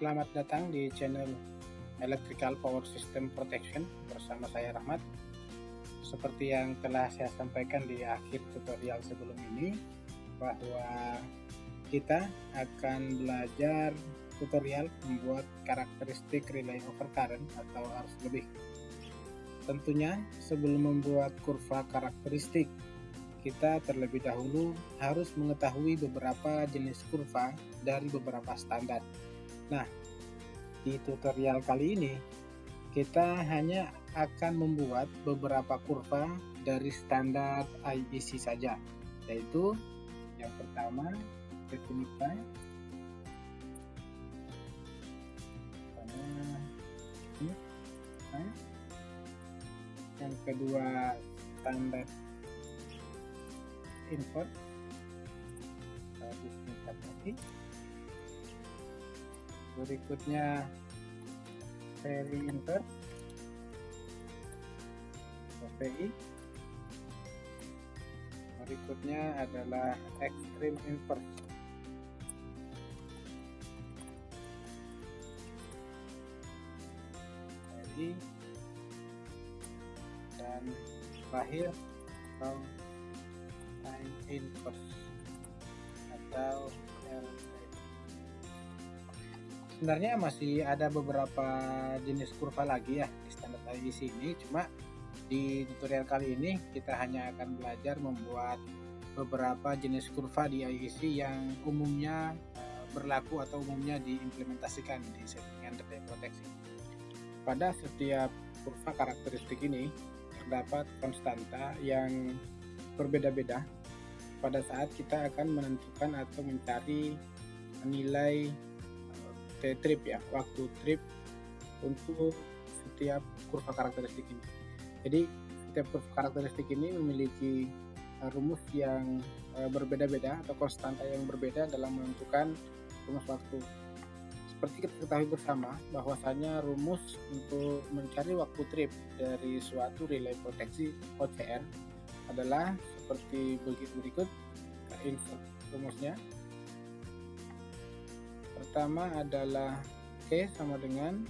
Selamat datang di channel Electrical Power System Protection bersama saya Rahmat. Seperti yang telah saya sampaikan di akhir tutorial sebelum ini, bahwa kita akan belajar tutorial membuat karakteristik relay overcurrent atau arus lebih. Tentunya sebelum membuat kurva karakteristik, kita terlebih dahulu harus mengetahui beberapa jenis kurva dari beberapa standar. Nah, di tutorial kali ini kita hanya akan membuat beberapa kurva dari standar IEC saja, yaitu yang pertama definify, yang kedua standar invert, berikutnya very invert, VI, berikutnya adalah extreme invert. VI, dan terakhir time inverse atau LT. Sebenarnya masih ada beberapa jenis kurva lagi ya di standar IEC ini, cuma di tutorial kali ini kita hanya akan belajar membuat beberapa jenis kurva di IEC yang umumnya berlaku atau umumnya diimplementasikan di settingan relay proteksi. Pada setiap kurva karakteristik ini terdapat konstanta yang berbeda-beda pada saat kita akan menentukan atau mencari nilai T-trip ya, waktu trip untuk setiap kurva karakteristik ini. Jadi setiap kurva karakteristik ini memiliki rumus yang berbeda-beda atau konstanta yang berbeda dalam menentukan rumus waktu. Seperti kita ketahui bersama bahwasanya rumus untuk mencari waktu trip dari suatu relay proteksi OCR adalah seperti berikut. Insert rumusnya. Pertama adalah T sama dengan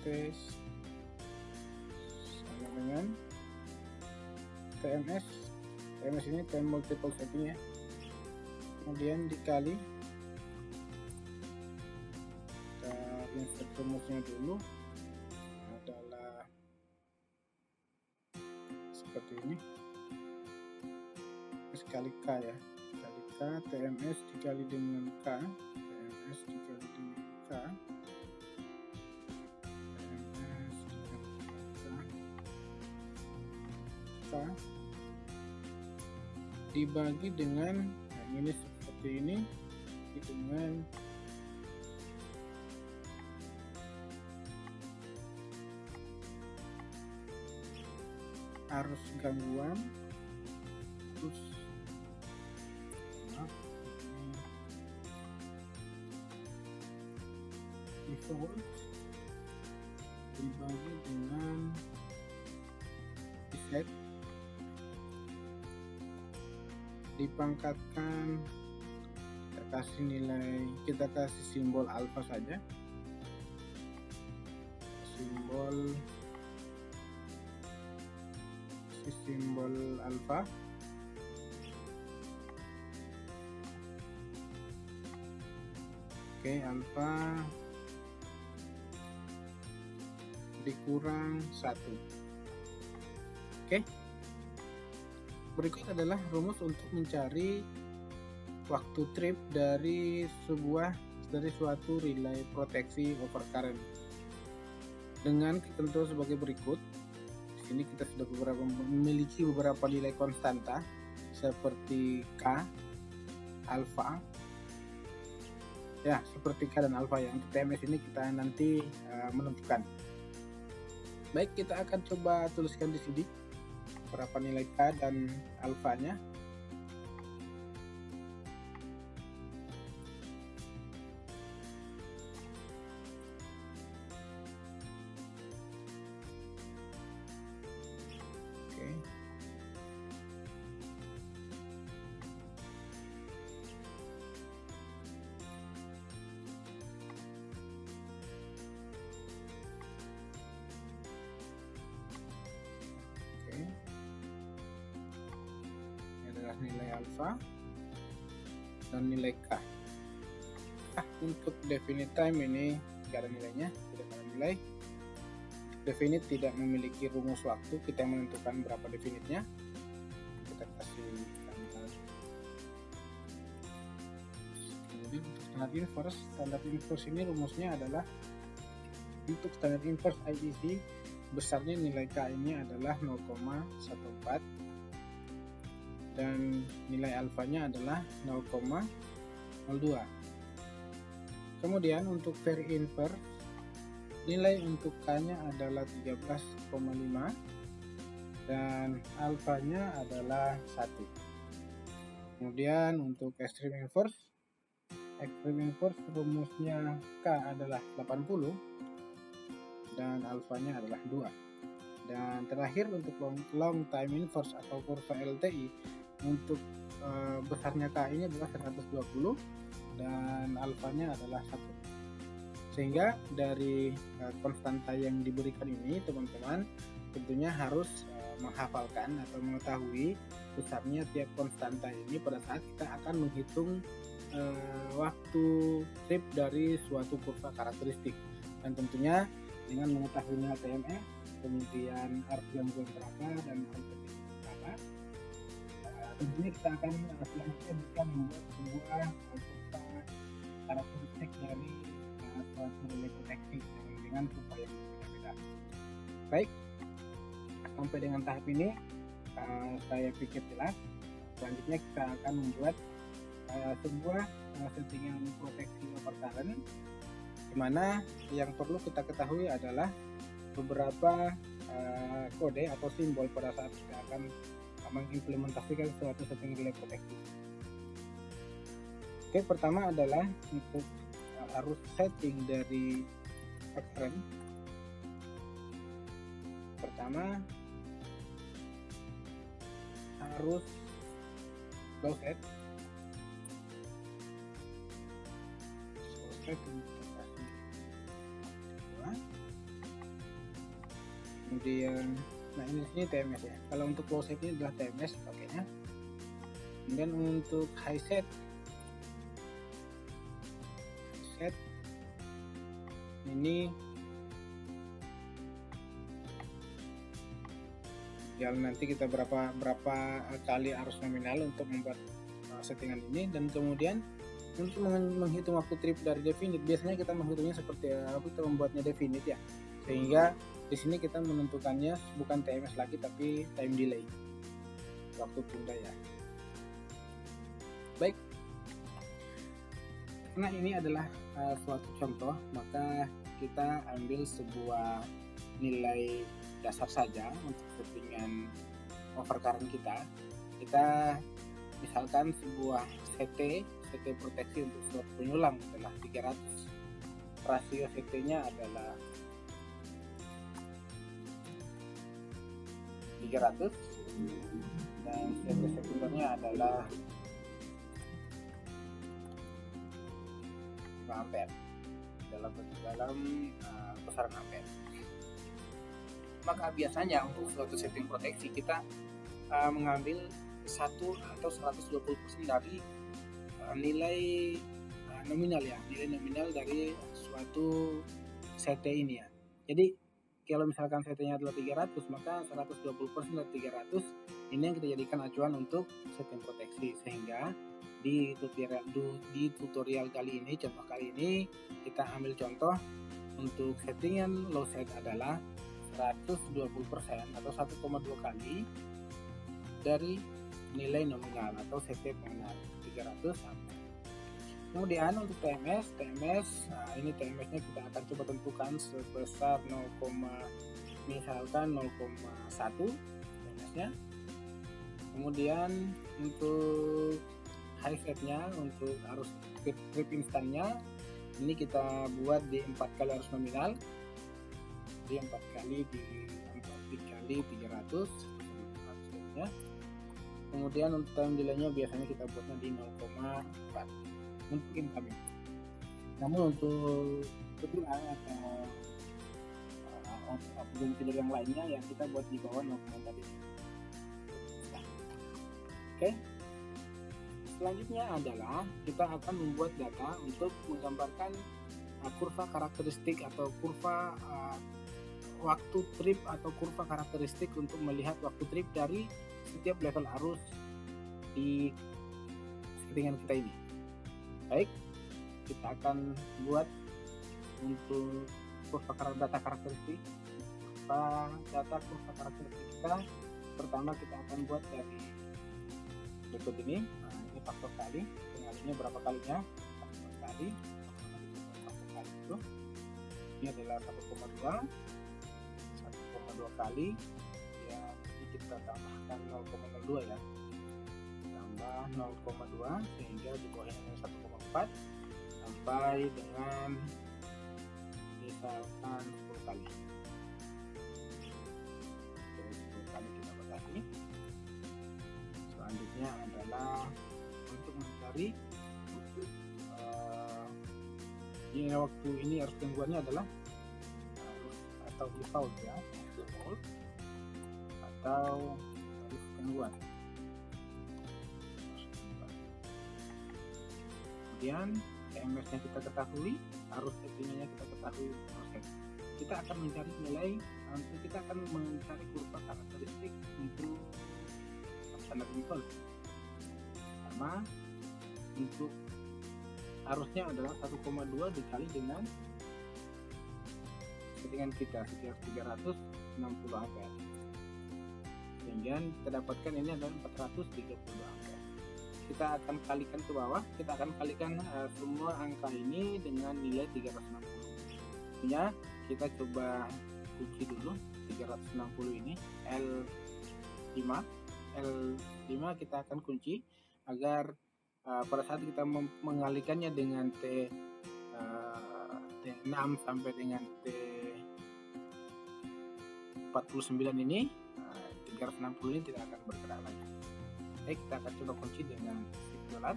TMS ini time multiple setting ya, kemudian dikali, kita insert rumusnya dulu adalah seperti ini, sekali K ya, kali K, TMS dikali dengan K, TMS dikali dengan K, TMS dikali K, dibagi dengan, nah ini seperti ini, dengan arus gangguan, terus default dibagi dengan effect dipangkatkan, kita kasih simbol alfa saja, simbol alfa. Oke, alfa dikurang 1. Oke, berikut adalah rumus untuk mencari waktu trip dari suatu relay proteksi overcurrent dengan ketentuan sebagai berikut. Di sini kita sudah memiliki beberapa nilai konstanta seperti K, alfa ya, seperti K dan alfa yang untuk TMS ini kita nanti menentukan. Baik, kita akan coba tuliskan di sini berapa nilai K dan alfanya. Oke. nilai alfa dan nilai K. Untuk definite time ini tidak ada nilainya, tidak ada nilai. Definite tidak memiliki rumus waktu, kita yang menentukan berapa definitnya. Kita kasih tanggal. Kemudian untuk standar inverse ini rumusnya adalah untuk standar inverse IEC besarnya nilai K ini adalah 0,14 dan nilai alfanya adalah 0,02. Kemudian untuk very inverse nilai untuk K-nya adalah 13,5 dan alfanya adalah 1. Kemudian untuk extreme inverse rumusnya K adalah 80 dan alfanya adalah 2. Dan terakhir untuk long time inverse atau kurva LTI untuk besarnya K ini adalah 120 dan alfanya adalah 1. Sehingga dari konstanta yang diberikan ini teman-teman tentunya harus menghafalkan atau mengetahui besarnya tiap konstanta ini pada saat kita akan menghitung waktu trip dari suatu kurva karakteristik. Dan tentunya dengan mengetahui nilai TMS, kemudian arus gangguan berapa dan kompetensi berapa, tentunya kita akan selanjutnya bisa membuat sebuah kurva karakteristik dari suatu relay proteksi dengan kurva yang berbeda-beda. Baik, sampai dengan tahap ini saya pikir jelas. Selanjutnya kita akan membuat sebuah settingan proteksi overcurrent, di mana yang perlu kita ketahui adalah beberapa kode atau simbol pada saat kita akan mengimplementasikan suatu setting relay proteksi. Oke, pertama adalah untuk arus setting dari overcurrent. Pertama arus low set kemudian ini TMS ya. Kalau untuk low set ini adalah TMS pakainya. Kemudian untuk high set ini ya nanti kita berapa kali arus nominal untuk membuat settingan ini. Dan kemudian untuk menghitung waktu trip dari definite, biasanya kita menghitungnya seperti kita membuatnya definite ya, sehingga di sini kita menentukannya bukan TMS lagi tapi time delay, waktu tunda ya. Baik, karena ini adalah suatu contoh, maka kita ambil sebuah nilai dasar saja untuk settingan overcurrent kita. Kita misalkan sebuah CT proteksi untuk suatu penyulang adalah 300, rasio CT-nya adalah 300 dan CT sekundernya adalah 5 ampere dalam besaran ampere. Maka biasanya untuk suatu setting proteksi kita mengambil 1 atau 120% dari nilai nominal ya, nilai nominal dari suatu CT ini ya. Jadi kalau misalkan CT-nya adalah 300, maka 120% dari 300 ini yang kita jadikan acuan untuk setting proteksi. Sehingga di tutorial kali ini, contoh kali ini, kita ambil contoh untuk settingan low set adalah 120% atau 1,2 kali dari nilai nominal atau CT nominal 300 sampai. Kemudian untuk TMS, ini TMS-nya kita akan coba tentukan sebesar misalkan 0,1 TMS-nya. Kemudian untuk high set-nya, untuk arus trip instannya, ini kita buat di 4 kali arus nominal, di 4 kali 300 arusnya. Kemudian untuk time delay-nya biasanya kita buatnya di 0,4 untuk incoming. Namun untuk kebetulan atau tidur yang lainnya yang kita buat di bawah 0,4 tadi. Oke, Selanjutnya adalah kita akan membuat data untuk menggambarkan kurva karakteristik atau kurva waktu trip atau kurva karakteristik untuk melihat waktu trip dari setiap level arus di settingan kita ini. Baik, kita akan buat untuk data karakteristik kita. Pertama kita akan buat dari berikut ini. Ini faktor kali, pengalinya berapa kalinya? Faktor kali itu ini adalah 1,2 kali ya, ini kita tambahkan 0,02 ya, tambah 0,2 sehingga di bawahnya 1,4 sampai dengan misalkan 10 kali. 10 kali kita batasi. Selanjutnya adalah untuk mencari ini waktu ini arus gangguannya adalah arus atau default ya, default atau arus gangguan. Kemudian TMS-nya kita ketahui, arus settingannya kita ketahui proses. Kita akan mencari nilai, untuk kita akan mencari kurva karakteristik untuk standar impulse. Sama untuk arusnya adalah 1,2 dikali dengan settingan kita sekitar 360 ampere, sehingga kita dapatkan ini adalah 430 ampere. Kita akan kalikan ke bawah, kita akan kalikan semua angka ini dengan nilai 360. Ya, kita coba kunci dulu 360 ini L5 kita akan kunci agar pada saat kita mengalikannya dengan T6 sampai dengan T49 ini 360 ini tidak akan bergerak lagi. Oke, kita akan coba kunci dengan shift dolar.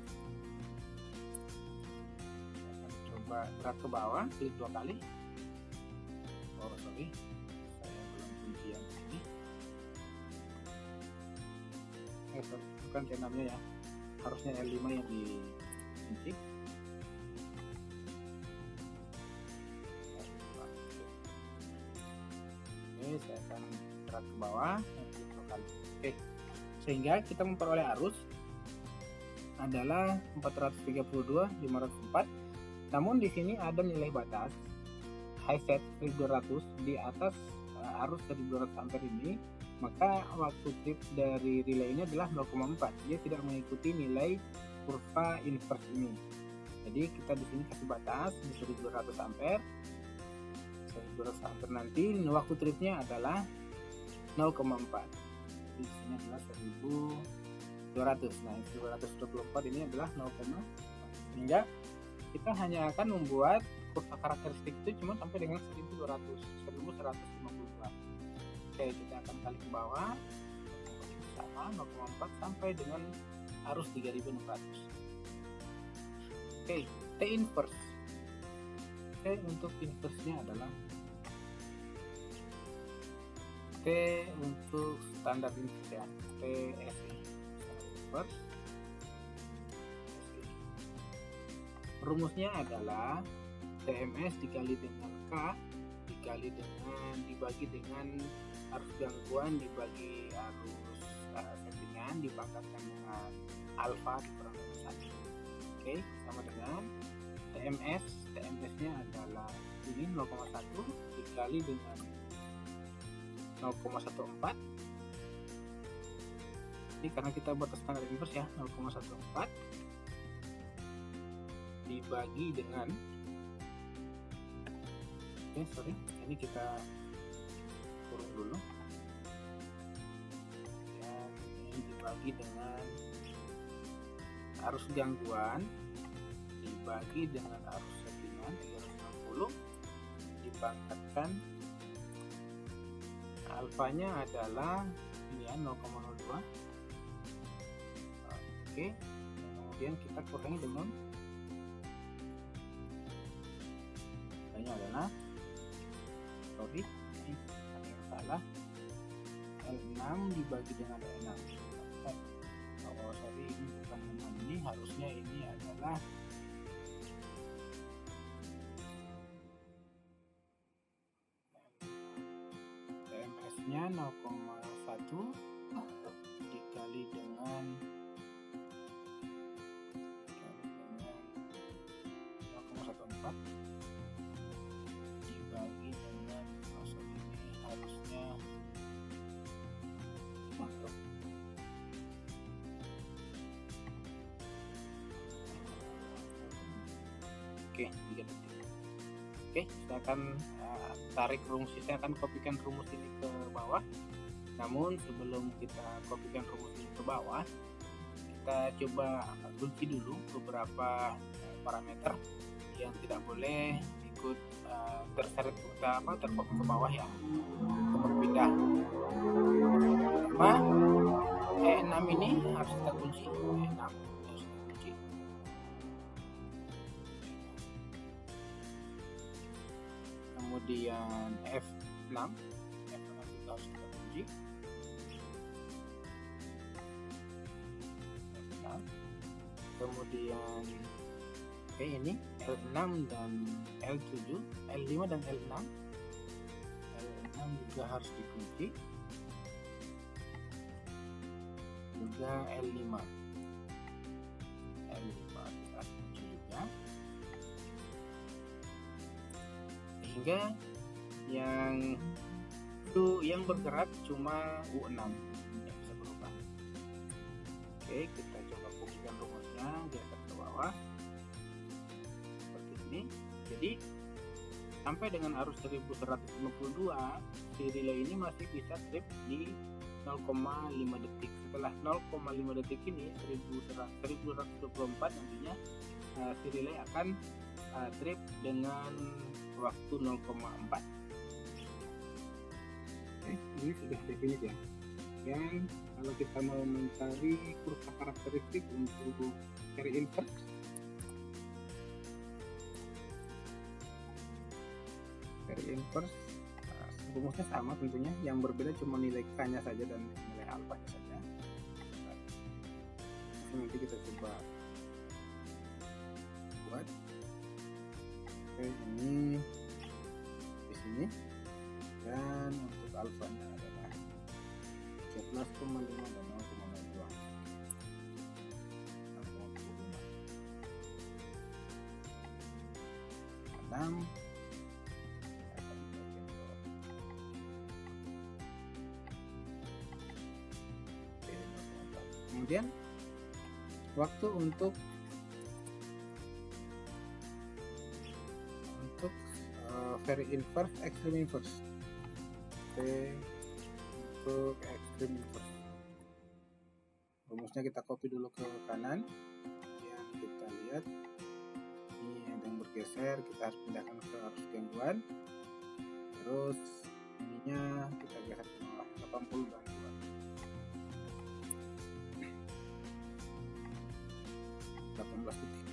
Kita akan coba gerak ke bawah, klik 2 kali. Oh sorry, saya belum kunci yang ini. Sorry, bukan T6 nya ya, harusnya L5 yang dikunci. Oke, saya akan gerak ke bawah 2 kali. Oke, sehingga kita memperoleh arus adalah 432.504. Namun di sini ada nilai batas high set 1200 di atas arus 1200 ampere ini, maka waktu trip dari relay ini adalah 0,4. Dia tidak mengikuti nilai kurva inverse ini. Jadi kita di sini kasih batas di 1200 ampere. 1200 ampere nanti waktu tripnya adalah 0,4. Di sini adalah 1200. Nah, 1224 ini adalah 0,4. Sehingga kita hanya akan membuat kurva karakteristik itu cuma sampai dengan 1152. Oke, kita akan kali ke bawah sama 0,4 sampai dengan arus 3600. Oke, T inverse. Oke, untuk inverse-nya adalah T untuk standar inverse ya, TSI inverse. Rumusnya adalah TMS dikali dengan K dikali dengan dibagi dengan arus gangguan dibagi arus settingan dipangkatkan dengan alfa dikurang dengan 1. Oke, sama dengan TMS nya adalah ini 0,1 dikali dengan 0,14. Ini karena kita buat standar inverse ya, 0,14 dibagi dengan ini kita kurung dulu dan ini dibagi dengan arus gangguan dibagi dengan arus settingan 360 dipangkatkan alfanya adalah ini ya 0,02. Oke, kemudian kita kurangi dengan ini adalah ini salah L6 dibagi dengan E6. tapi ini bukan dengan ini, harusnya ini adalah TMS nya 0,1 dikali dengan 0,14 dibagi dengan masuk ini, harusnya oke, 3 detik. Oke, saya akan tarik rumus, saya akan kopikan rumus ini ke bawah. Namun sebelum kita kopikan rumus ini ke bawah, kita coba kunci dulu beberapa parameter yang tidak boleh ikut terseret terkopi ke bawah ya, berpindah. Pertama, E6 ini harus kita kunci, E6 harus kita kunci. Kemudian F6 juga harus kita kunci. F6. Kemudian ini L6 dan L7, L5 dan L6. L6 juga harus dikunci. Juga L5 kita kunci juga, sehingga yang bergerak cuma U6 yang bisa berubah. Oke, kita coba kopikan rumusnya, geser ke bawah seperti ini. Jadi sampai dengan arus 1152 si relay ini masih bisa trip di 0,5 detik. Setelah 0,5 detik ini 1124 nantinya si relay akan trip dengan waktu 0,4. Ini sudah definisi ya. Dan kalau kita mau mencari kurva karakteristik untuk seri inverse, rumusnya sama tentunya, yang berbeda cuma nilai K-nya saja dan nilai alfa-nya saja. Nanti kita coba buat. Oke, ini di sini, dan untuk alfa-nya adalah 11,5 dan 0,02. 6 kemudian waktu untuk very inverse, extreme inverse. Untuk extreme inverse, rumusnya kita copy dulu ke kanan, yang kita lihat ini ada yang bergeser, kita harus pindahkan ke arus gangguan, terus ininya kita geser ke bawah 80 dan 18 detik,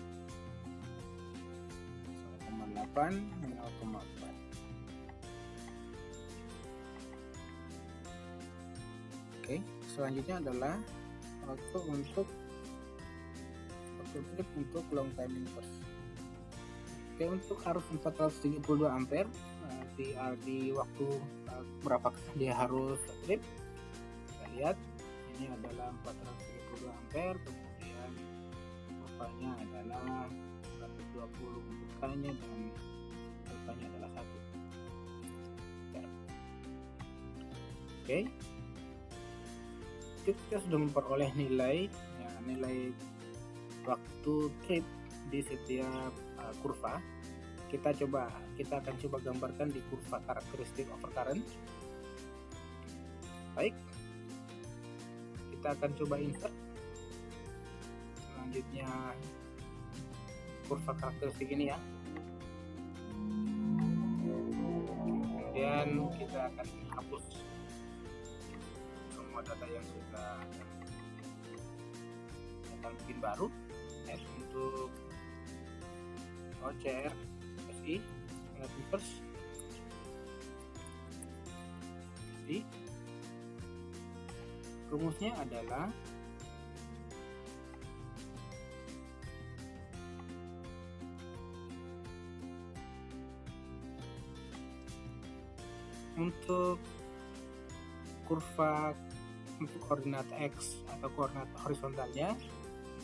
0,8 0,4. Oke, selanjutnya adalah waktu trip untuk long time inverse. Oke, untuk arus 432 ampere di waktu berapa dia harus trip, kita lihat ini adalah 432 ampere, kemudian alfanya adalah 120 untuk K-nya dan alfanya adalah 1. Oke, kita sudah memperoleh nilai waktu trip di setiap kurva. Kita akan coba gambarkan di kurva karakteristik overcurrent. Baik, kita akan coba insert. Selanjutnya kurva karakteristik ini ya. Kemudian kita akan hapus semua data yang sudah akan bikin baru. Untuk OCR SI inverse SI, rumusnya adalah Untuk kurva untuk koordinat X atau koordinat horizontalnya,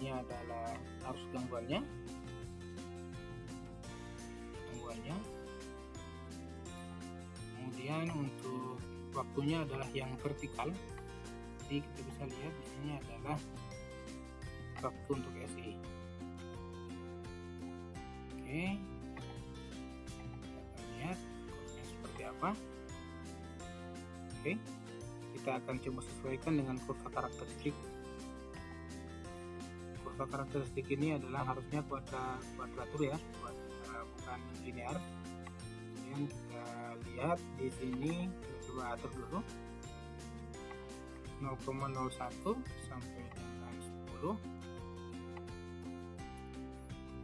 ini adalah arus gangguannya. Kemudian untuk waktunya adalah yang vertikal. Jadi kita bisa lihat di sini adalah waktu untuk SI. Oke, kita lihat kurvanya seperti apa. Oke, kita akan coba sesuaikan dengan kurva karakteristik. Kurva karakteristik ini adalah harusnya kuadratur ya, bukan linear. Kemudian kita lihat di sini, kita coba atur dulu 0,01 sampai dengan 10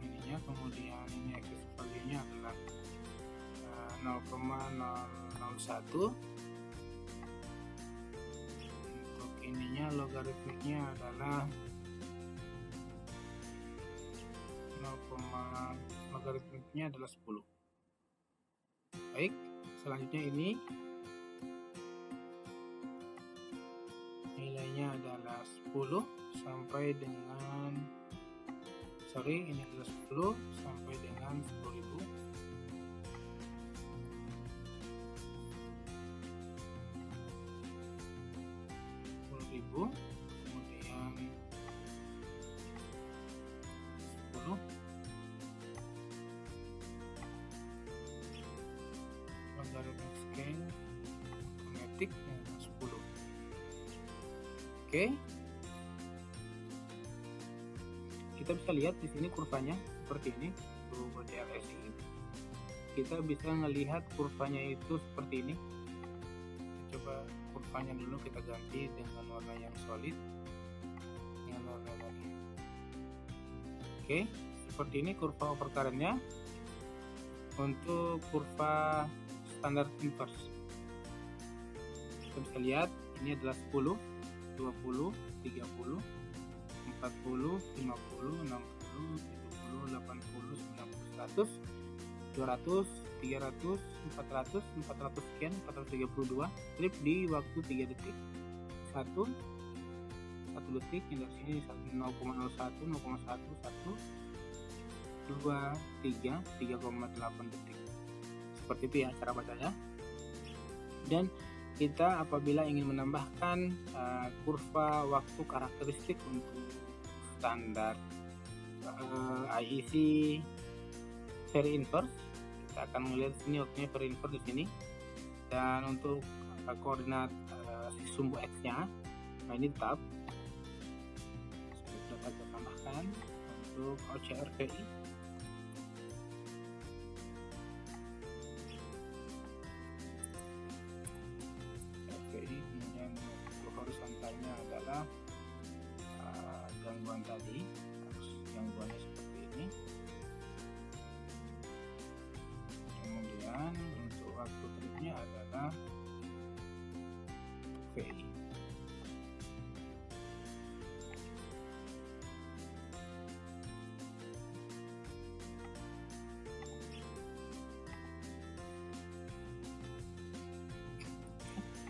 ininya. Kemudian ini axis value-nya adalah 0,001. Untuk ininya logaritmiknya adalah logaritmiknya adalah 10. Baik, selanjutnya ini nilainya adalah 10 sampai dengan ini adalah 10 sampai dengan 10.000. Kemudian 10 logaritmic scale automatic 10. Oke, kita bisa lihat di sini kurvanya seperti ini. Untuk RSI kita bisa melihat kurvanya itu seperti ini. Kita coba kurvanya dulu, kita ganti dengan warna yang solid, dengan warna merah. Oke, seperti ini kurva overcurrent-nya. Untuk kurva standar inverse, kita bisa lihat ini adalah 10, 20, 30, 40, 50, 60, 70, 80, 90, 100, 200, 300, 400, 400 sekian, 432 trip di waktu 3 detik. 1 detik, dari sini 0,01, 0,1, 1, 2, 3, 3,8 detik. Seperti itu ya cara bacanya. Dan kita apabila ingin menambahkan kurva waktu karakteristik untuk standar IEC very inverse, kita akan melihat sini waktunya very inverse di sini. Dan untuk koordinat sumbu X-nya, nah ini tab sudah kita tambahkan untuk OCRVI. Kemudian untuk horizontalnya adalah gangguan tadi, gangguannya seperti ini. Kemudian untuk waktu tripnya adalah VI.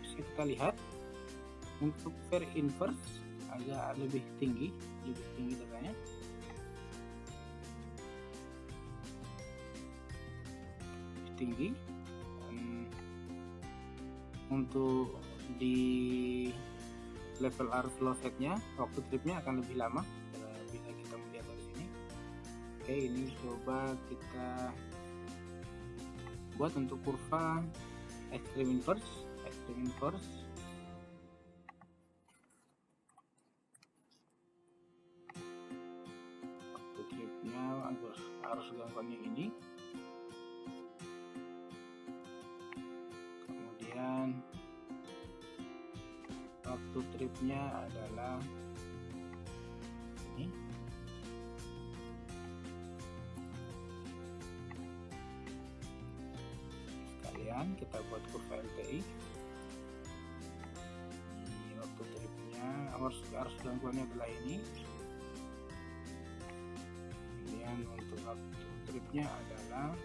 Bisa kita lihat untuk very inverse agak lebih tinggi datanya. Tinggi. Dan untuk di level arus low setnya, waktu tripnya akan lebih lama bila kita melihat dari sini. Oke, ini coba kita buat untuk kurva extreme inverse. Waktu tripnya arus gangguannya ini. Kemudian waktu tripnya adalah ini. Sekalian kita buat kurva LTI. Ini waktu tripnya, arus gangguannya adalah ini. Kemudian untuk waktu tripnya adalah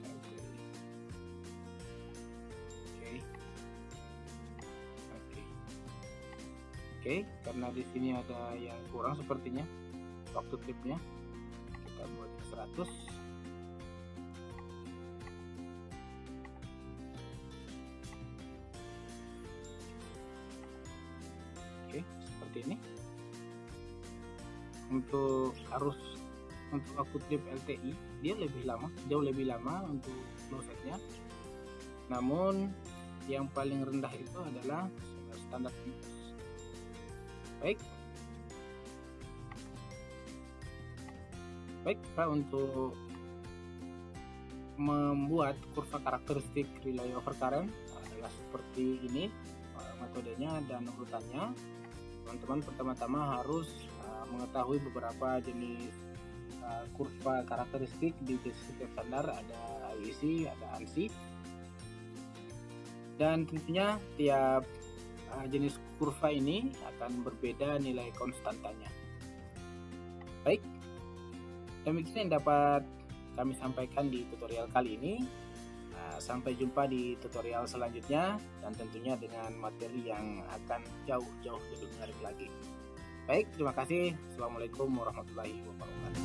LTI. Oke, karena di sini ada yang kurang sepertinya waktu tripnya, kita buat 100. Oke, seperti ini. Untuk waktu trip LTI dia lebih lama, jauh lebih lama untuk flow setnya. Namun yang paling rendah itu adalah standar BIOS. Baik, Pak, untuk membuat kurva karakteristik relay over current adalah seperti ini metodenya dan urutannya. Teman-teman pertama-tama harus mengetahui beberapa jenis kurva karakteristik di setiap standar, ada IEC, ada ANSI, dan tentunya tiap jenis kurva ini akan berbeda nilai konstantanya. Baik, demikian yang dapat kami sampaikan di tutorial kali ini. Sampai jumpa di tutorial selanjutnya, dan tentunya dengan materi yang akan jauh lebih menarik lagi. Baik, terima kasih. Assalamualaikum warahmatullahi wabarakatuh.